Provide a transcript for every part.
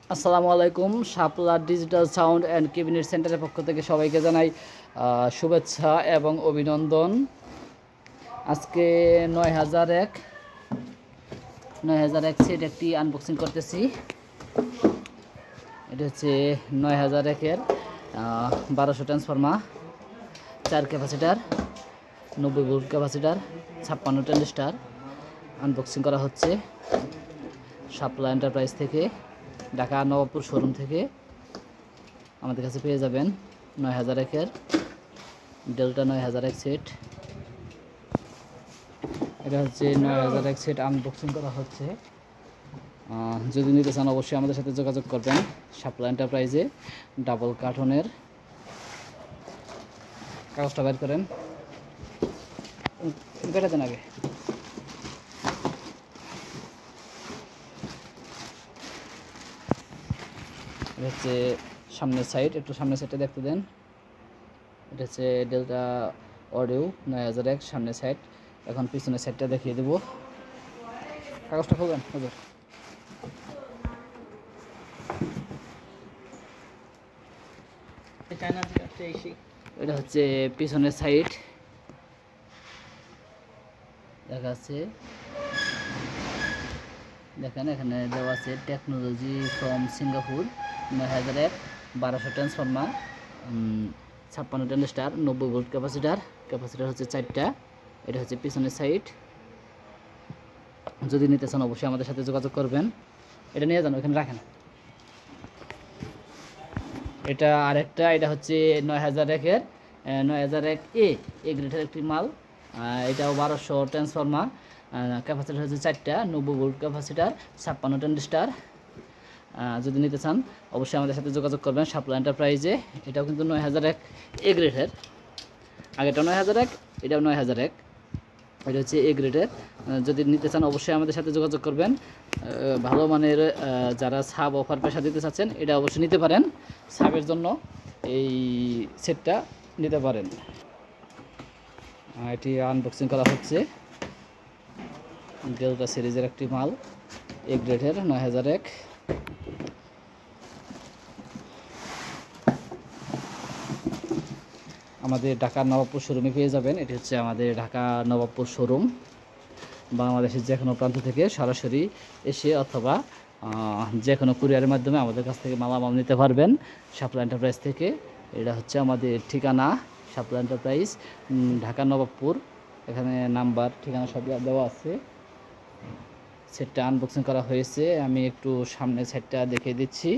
আসসালামু আলাইকুম। শাপলা digital sound and cabinet সেন্টারের পক্ষ থেকে সবাইকে জানাই শুভেচ্ছা এবং অভিনন্দন। আজকে ৯০০১ সেট একটি আনবক্সিং করতেছি। এটা হচ্ছে ৯০০১-এর ১২০০ transformer, 4 capacitor, 90 volt capacitor, 56 transistor unboxing করা হচ্ছে শাপলা এন্টারপ্রাইজ থেকে, ঢাকা নবাবপুর শোরুম থেকে আমাদের কাছে পেয়ে যাবেন ৯০০১-এর ডেল্টা ৯০০১ সেট। এটা হচ্ছে ৯০০১ সেট আনবক্সিং করা হচ্ছে। যদি নিতে চান অবশ্যই আমাদের সাথে যোগাযোগ করবেন। শাপলা এন্টারপ্রাইজে ডাবল কার্টনের কাগজটা বের করেন, বেটা দেন আগে। এটা হচ্ছে সামনের সাইড, একটু সামনের সাইডটা দেখতে দেন। এটা হচ্ছে ডেল্টা অডিও ৯০০১ সামনের সাইড। এখন পিছনের সাইডটা দেখিয়ে দেবো। কাগজটা খুলবেন হুজুর। এটা হচ্ছে পিছনের সাইড দেখা আছে, দেখেন এখানে দেওয়া আছে technology from Singapore ৯০০১ ১২০০ transformer, 56 transistor, 90 volt capacitor হচ্ছে 4টা। এটা হচ্ছে পিছনের সাইড। যদি নিতে চান অবশ্যই আমাদের সাথে যোগাযোগ করবেন। এটা নিয়ে যান, ওখানে রাখেন। এটা আরেকটা, এটা হচ্ছে ৯০০১-এর ৯০০১ এ গ্রেডের একটি মাল। এটাও ১২০০ ট্রান্সফর্মার, ক্যাপাসিটার হচ্ছে 4টা, 90 ভোল্ট ক্যাপাসিটার, 56 ট্রানজিস্টার। যদি নিতে চান অবশ্যই আমাদের সাথে যোগাযোগ করবেন শাপলা এন্টারপ্রাইজে। এটাও কিন্তু ৯০০১ এ গ্রেডের, আগেটা ৯০০১, এটাও ৯০০১। এটা হচ্ছে এ গ্রেডের। যদি নিতে চান অবশ্যই আমাদের সাথে যোগাযোগ করবেন। ভালো মানের যারা সাব অফার পয়সা দিতে চাচ্ছেন এটা অবশ্যই নিতে পারেন। সাবের জন্য এই সেটটা নিতে পারেন। এটি আনবক্সিং করা হচ্ছে। ডেল্টা সিরিজের একটি মাল, এ গ্রেডের ৯০০১। আমাদের ঢাকা নবাবপুর শোরুমে পেয়ে যাবেন। এটি হচ্ছে আমাদের ঢাকা নবাবপুর শোরুম। বাংলাদেশের যে কোনো প্রান্ত থেকে সরাসরি এসে অথবা যে কোনো কুরিয়ারের মাধ্যমে আমাদের কাছ থেকে মালামাল নিতে পারবেন শাপলা এন্টারপ্রাইজ থেকে। এটা হচ্ছে আমাদের ঠিকানা, শাপলা এন্টারপ্রাইজ, ঢাকা নবাবপুর। এখানে নাম্বার, ঠিকানা সব দেওয়া আছে। সেটটা আনবক্সিং করা হয়েছে। আমি একটু সামনের সাইডটা দেখিয়ে দিচ্ছি।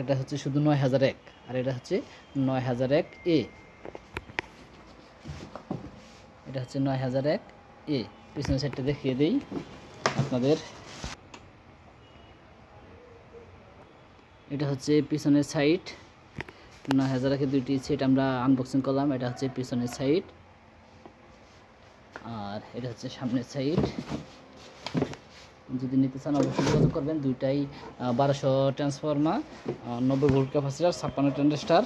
এটা হচ্ছে শুধু ৯০০১, আর এটা হচ্ছে ৯০০১ এ। এটা হচ্ছে ৯০০১ এ। পিছনের সাইডটা দেখিয়ে দিই আপনাদের। এটা হচ্ছে পিছনের সাইড। ৯০০১ দুইটি সেট আমরা আনবক্সিং করলাম। এটা হচ্ছে পিছনের সাইড, আর এটা হচ্ছে সামনের সাইড। যদি নিতে চান অবশ্যই যোগাযোগ করবেন। দুইটাই ১২০০ transformer, 90 volt capacitor, 56 transistor.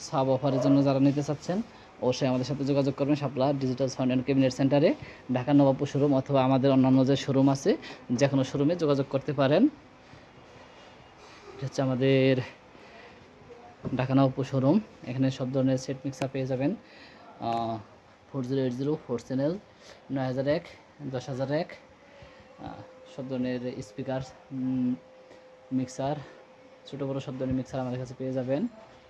Sub অফারের জন্য যারা নিতে চাচ্ছেন অবশ্যই আমাদের সাথে যোগাযোগ করবেন শাপলা ডিজিটাল সাউন্ড অ্যান্ড ক্যাবিনেট সেন্টারে, ঢাকা নবাবপুর শোরুম, অথবা আমাদের অন্যান্য যে শোরুম আছে যে কোনো শোরুমে যোগাযোগ করতে পারেন। এটা হচ্ছে আমাদের ঢাকা নবাবপুর শোরুম। এখানে সব ধরনের সেট মিক্সার পেয়ে যাবেন। 4080 4 চ্যানেল, ৯০০১, ১০০০১, সব ধরনের স্পিকার, মিক্সার, ছোটো বড়ো সব ধরনের মিক্সার আমাদের কাছে পেয়ে যাবেন।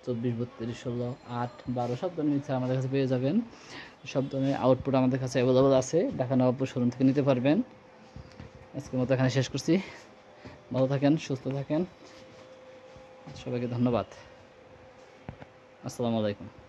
24, 32, 16, 8, 12 সব ধরনের মিক্সার আমাদের কাছে পেয়ে যাবেন। সব ধরনের আউটপুট আমাদের কাছে অ্যাভেলেবল আছে। ঢাকা নবাবপুর শোরুম থেকে নিতে পারবেন। আজকের মতো এখানে শেষ করছি। ভালো থাকেন, সুস্থ থাকেন, সবাইকে ধন্যবাদ। আসসালামু আলাইকুম।